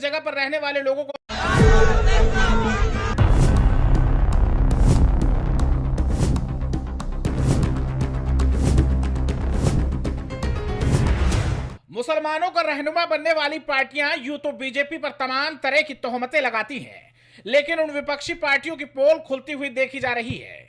जगह पर रहने वाले लोगों को मुसलमानों का रहनुमा बनने वाली पार्टियां यूं तो बीजेपी पर तमाम तरह की तोहमतें लगाती हैं, लेकिन उन विपक्षी पार्टियों की पोल खुलती हुई देखी जा रही है।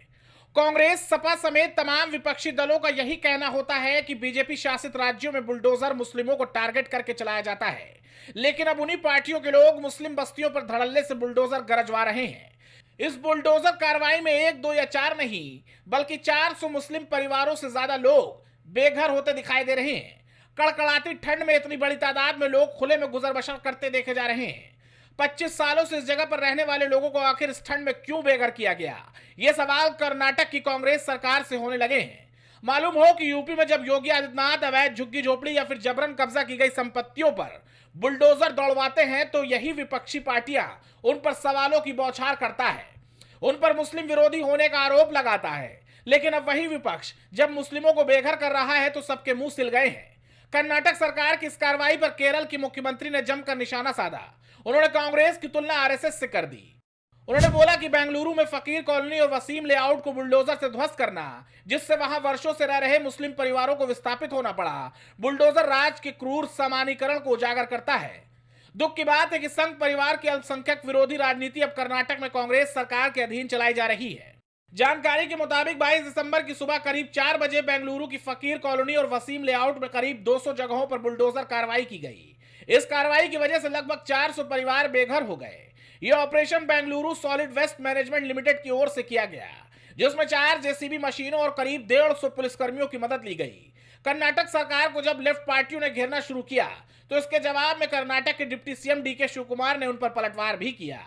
कांग्रेस, सपा समेत तमाम विपक्षी दलों का यही कहना होता है कि बीजेपी शासित राज्यों में बुलडोजर मुस्लिमों को टारगेट करके चलाया जाता है, लेकिन अब उन्हीं पार्टियों के लोग मुस्लिम बस्तियों पर धड़ल्ले से बुलडोजर गरजवा रहे हैं। इस बुलडोजर कार्रवाई में 1, 2 या 4 नहीं, बल्कि 400 मुस्लिम परिवारों से ज्यादा लोग बेघर होते दिखाई दे रहे हैं। कड़कड़ाती ठंड में इतनी बड़ी तादाद में लोग खुले में गुजर बसर करते देखे जा रहे हैं। 25 सालों से इस जगह पर रहने वाले लोगों को आखिर इस ठंड में क्यों बेघर किया गया, ये सवाल कर्नाटक की कांग्रेस सरकार से होने लगे हैं। मालूम हो कि यूपी में जब योगी आदित्यनाथ अवैध झुग्गी झोपड़ी या फिर जबरन कब्जा की गई संपत्तियों पर बुलडोजर दौड़वाते हैं तो यही विपक्षी पार्टियां उन पर सवालों की बौछार करता है, उन पर मुस्लिम विरोधी होने का आरोप लगाता है। लेकिन अब वही विपक्ष जब मुस्लिमों को बेघर कर रहा है तो सबके मुंह सिल गए हैं। कर्नाटक सरकार की इस कार्रवाई पर केरल की मुख्यमंत्री ने जमकर निशाना साधा। उन्होंने कांग्रेस की तुलना आरएसएस से कर दी। उन्होंने बोला कि बेंगलुरु में फकीर कॉलोनी और वसीम लेआउट को बुलडोजर से ध्वस्त करना, जिससे वहां वर्षों से रह रहे मुस्लिम परिवारों को विस्थापित होना पड़ा, बुलडोजर राज के क्रूर सामान्यीकरण को उजागर करता है। दुख की बात है कि संघ परिवार की अल्पसंख्यक विरोधी राजनीति अब कर्नाटक में कांग्रेस सरकार के अधीन चलाई जा रही है। जानकारी के मुताबिक 22 दिसंबर की सुबह करीब 4 बजे बेंगलुरु की फकीर कॉलोनी और वसीम लेआउट में करीब 200 जगहों पर बुलडोजर कार्रवाई की गई। इस कार्रवाई की वजह से लगभग 400 परिवार बेघर हो गए। यह operation Bengaluru solid waste management limited की ओर से किया गया, जिसमें 4 जेसीबी मशीनों और करीब 150 पुलिसकर्मियों की मदद ली गई। कर्नाटक सरकार को जब लेफ्ट पार्टियों ने घेरना शुरू किया तो इसके जवाब में कर्नाटक के डिप्टी सीएम डीके शिवकुमार ने उन पर पलटवार भी किया।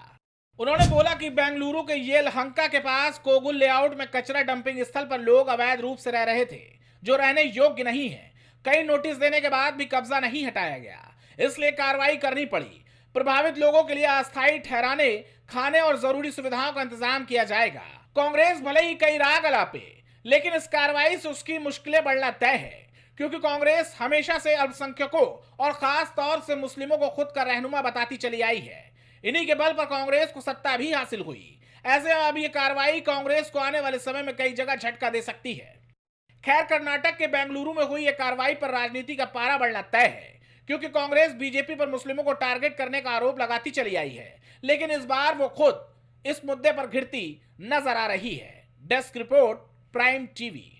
उन्होंने बोला कि बेंगलुरु के येलहंका के पास कोगुल लेआउट में कचरा डंपिंग स्थल पर लोग अवैध रूप से रह रहे थे, जो रहने योग्य नहीं है। कई नोटिस देने के बाद भी कब्जा नहीं हटाया गया, इसलिए कार्रवाई करनी पड़ी। प्रभावित लोगों के लिए अस्थायी ठहराने, खाने और जरूरी सुविधाओं का इंतजाम किया जाएगा। कांग्रेस भले ही कई राग अलापे, लेकिन इस कार्रवाई से उसकी मुश्किलें बढ़ना तय है, क्योंकि कांग्रेस हमेशा से अल्पसंख्यकों और खास तौर से मुस्लिमों को खुद का रहनुमा बताती चली आई है। इन्हीं के बल पर कांग्रेस को सत्ता भी हासिल हुई। ऐसे में अब ये कार्रवाई कांग्रेस को आने वाले समय में कई जगह झटका दे सकती है। खैर, कर्नाटक के बेंगलुरु में हुई ये कार्रवाई पर राजनीति का पारा बढ़ना तय है, क्योंकि कांग्रेस बीजेपी पर मुस्लिमों को टारगेट करने का आरोप लगाती चली आई है, लेकिन इस बार वो खुद इस मुद्दे पर घिरती नजर आ रही है। Desk report, prime TV.